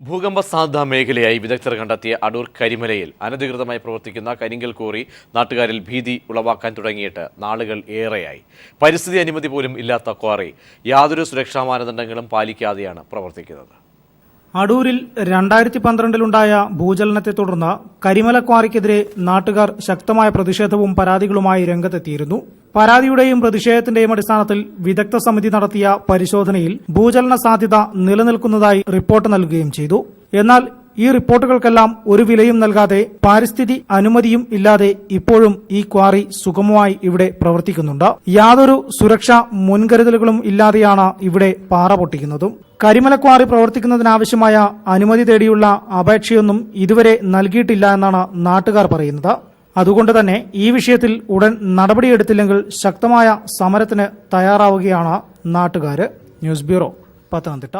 ഭൂകമ്പ സാധ്യതാ മേഖലയായി വിദഗ്ധർ കണ്ടെത്തിയ അടൂർ കരിമലയിൽ അനധികൃതമായി പ്രവർത്തിക്കുന്ന കരിങ്കൽ ക്വാറി നാട്ടുകാരിൽ ഭീതി ഉളവാക്കാൻ തുടങ്ങിയിട്ട് നാളുകൾ ഏറെയായി. പരിസ്ഥിതി അനുമതി പോലും ഇല്ലാത്ത ക്വാറി യാതൊരു സുരക്ഷാ മാനദണ്ഡങ്ങളും പാലിക്കാതെയാണ് പ്രവർത്തിക്കുന്നത്. അടൂരിൽ 2012-ലുണ്ടായ ഭൂചലനത്തെ തുടർന്ന് കരിമല ക്വാറിക്കെതിരെ നാട്ടുകാർ ശക്തമായ പ്രതിഷേധവും പരാതികളുമായി രംഗത്തെത്തിയിരുന്നു. പരാതിയുടെയും പ്രതിഷേധത്തിന്റെയും അടിസ്ഥാനത്തിൽ വിദഗ്ധ സമിതി നടത്തിയ പരിശോധനയിൽ ഭൂചലന സാധ്യത നിലനിൽക്കുന്നതായി റിപ്പോർട്ട് നൽകുകയും ചെയ്തു. എന്നാൽ ഈ റിപ്പോർട്ടുകൾക്കെല്ലാം ഒരു വിലയും നൽകാതെ പാരിസ്ഥിതി അനുമതിയും ഇല്ലാതെ ഇപ്പോഴും ഈ ക്വാറി സുഗമമായി ഇവിടെ പ്രവർത്തിക്കുന്നുണ്ട്. യാതൊരു സുരക്ഷാ മുൻകരുതലുകളും ഇല്ലാതെയാണ് ഇവിടെ പാറ പൊട്ടിക്കുന്നതും. കരിമല ക്വാറി പ്രവർത്തിക്കുന്നതിനാവശ്യമായ അനുമതി തേടിയുള്ള അപേക്ഷയൊന്നും ഇതുവരെ നൽകിയിട്ടില്ല എന്നാണ് നാട്ടുകാർ പറയുന്നത്. അതുകൊണ്ട് തന്നെ ഈ വിഷയത്തിൽ ഉടൻ നടപടിയെടുത്തില്ലെങ്കിൽ ശക്തമായ സമരത്തിന് തയ്യാറാവുകയാണ് നാട്ടുകാർ. News bureau, Pathanamthitta.